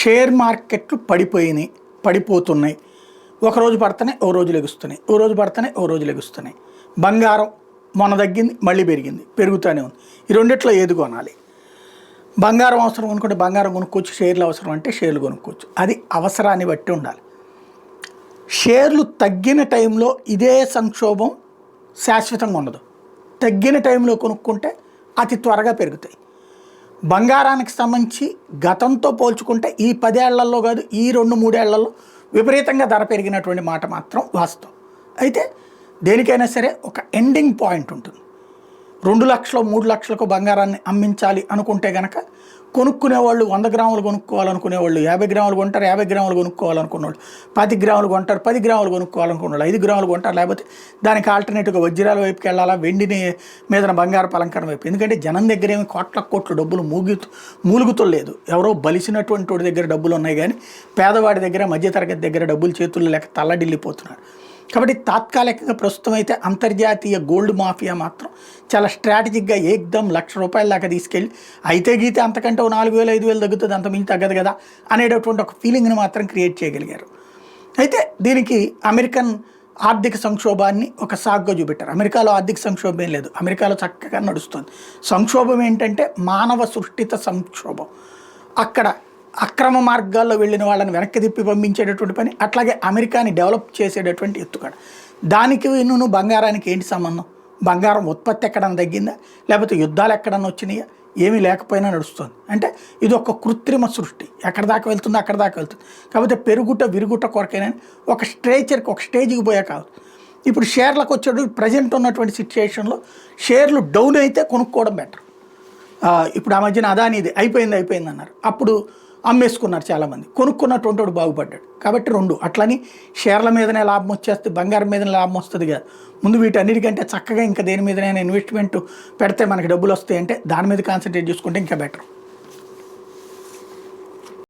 Share మార్కెట్లు పడిపోతున్నాయి. ఒకరోజు పడుతున్నాయి, ఓ రోజు లెగుస్తున్నాయి, ఓ రోజు పడుతున్నాయి, ఓ రోజు లెగుస్తున్నాయి. బంగారం మొన్న తగ్గింది, మళ్ళీ పెరుగుతూనే ఉంది. ఈ రెండిట్లో ఏది కొనాలి? బంగారం అవసరం అనుకుంటే బంగారం కొనుక్కోవచ్చు, షేర్లు అవసరం అంటే షేర్లు కొనుక్కోవచ్చు. అది అవసరాన్ని బట్టి ఉండాలి. షేర్లు తగ్గిన టైంలో ఇదే సంక్షోభం శాశ్వతంగా ఉండదు. తగ్గిన టైంలో కొనుక్కుంటే అతి త్వరగా పెరుగుతాయి. బంగారానికి సంబంధించి గతంతో పోల్చుకుంటే ఈ 10 ఏళ్లలో కాదు, ఈ 2-3 ఏళ్లలో విపరీతంగా ధర పెరిగినటువంటి మాట మాత్రం వాస్తవం. అయితే దేనికైనా సరే ఒక ఎండింగ్ పాయింట్ ఉంటుంది. 2 లక్షలు 3 లక్షలకు బంగారాన్ని అమ్మించాలి అనుకుంటే కనుక కొనుక్కునేవాళ్ళు 100 గ్రాములు కొనుక్కోవాలనుకునేవాళ్ళు 50 గ్రాములు కొంటారు, 50 గ్రాములు కొనుక్కోవాలనుకునేవాళ్ళు 10 గ్రాములు కొంటారు, 10 గ్రాములు కొనుక్కోవాలనుకునేవాళ్ళు 5 గ్రాములు కొంటారు. లేకపోతే దానికి ఆల్టర్నేటివ్గా వజ్రాల వైపుకి వెళ్ళాలా, వెండిని మీద బంగారు అలంకరణ వైపు. ఎందుకంటే జనం దగ్గర ఏమి కోట్ల డబ్బులు మూలుగుతలేదు. ఎవరో బలిసినటువంటి వాడి దగ్గర డబ్బులు ఉన్నాయి, కానీ పేదవాడి దగ్గర మధ్యతరగతి దగ్గర డబ్బులు చేతుల్లో లేక తల్లడిల్లిపోతున్నారు. కాబట్టి తాత్కాలికంగా ప్రస్తుతం అయితే అంతర్జాతీయ గోల్డ్ మాఫియా మాత్రం చాలా స్ట్రాటజిక్గా ఏకదం ₹1,00,000 దాకా తీసుకెళ్ళి అయితే గీతే అంతకంటే 4,000-5,000 తగ్గుతుంది, అంత మించి తగ్గదు కదా అనేటటువంటి ఒక ఫీలింగ్ని మాత్రం క్రియేట్ చేయగలిగారు. అయితే దీనికి అమెరికన్ ఆర్థిక సంక్షోభాన్ని ఒక సాగ్గా చూపెట్టారు. అమెరికాలో ఆర్థిక సంక్షోభం ఏం లేదు, అమెరికాలో చక్కగా నడుస్తుంది. సంక్షోభం ఏంటంటే మానవ సృష్టిత సంక్షోభం. అక్కడ అక్రమ మార్గాల్లో వెళ్ళిన వాళ్ళని వెనక్కి తిప్పి పంపించేటటువంటి పని, అట్లాగే అమెరికాని డెవలప్ చేసేటటువంటి ఎత్తుగడ. దానికి బంగారానికి ఏంటి సంబంధం? బంగారం ఉత్పత్తి ఎక్కడన్నా తగ్గిందా, లేకపోతే యుద్ధాలు ఎక్కడన్నా వచ్చినాయా? ఏమీ లేకపోయినా నడుస్తుంది. అంటే ఇది ఒక కృత్రిమ సృష్టి, ఎక్కడి దాకా వెళ్తుందో అక్కడి దాకా వెళ్తుంది. కాకపోతే విరుగుట కొరకైనా ఒక స్టేజ్కి పోయా కాదు. ఇప్పుడు షేర్లకు వచ్చేటప్పుడు ప్రజెంట్ ఉన్నటువంటి సిచ్యుయేషన్లో షేర్లు డౌన్ అయితే కొనుక్కోవడం బెటర్. ఇప్పుడు ఆ మధ్యన అదానిది అయిపోయింది అన్నారు, అప్పుడు అమ్మేసుకున్నారు చాలామంది. కొనుక్కున్నటువంటి వాడు బాగుపడ్డాడు. కాబట్టి 2 అట్లని షేర్ల మీదనే లాభం వచ్చేస్తే బంగారం మీదనే లాభం వస్తుంది కదా. ముందు వీటన్నిటికంటే చక్కగా ఇంకా దేని మీదనైనా ఇన్వెస్ట్మెంట్ పెడితే మనకి డబ్బులు వస్తాయంటే దాని మీద కాన్సన్ట్రేట్ చేసుకుంటే ఇంకా బెటర్.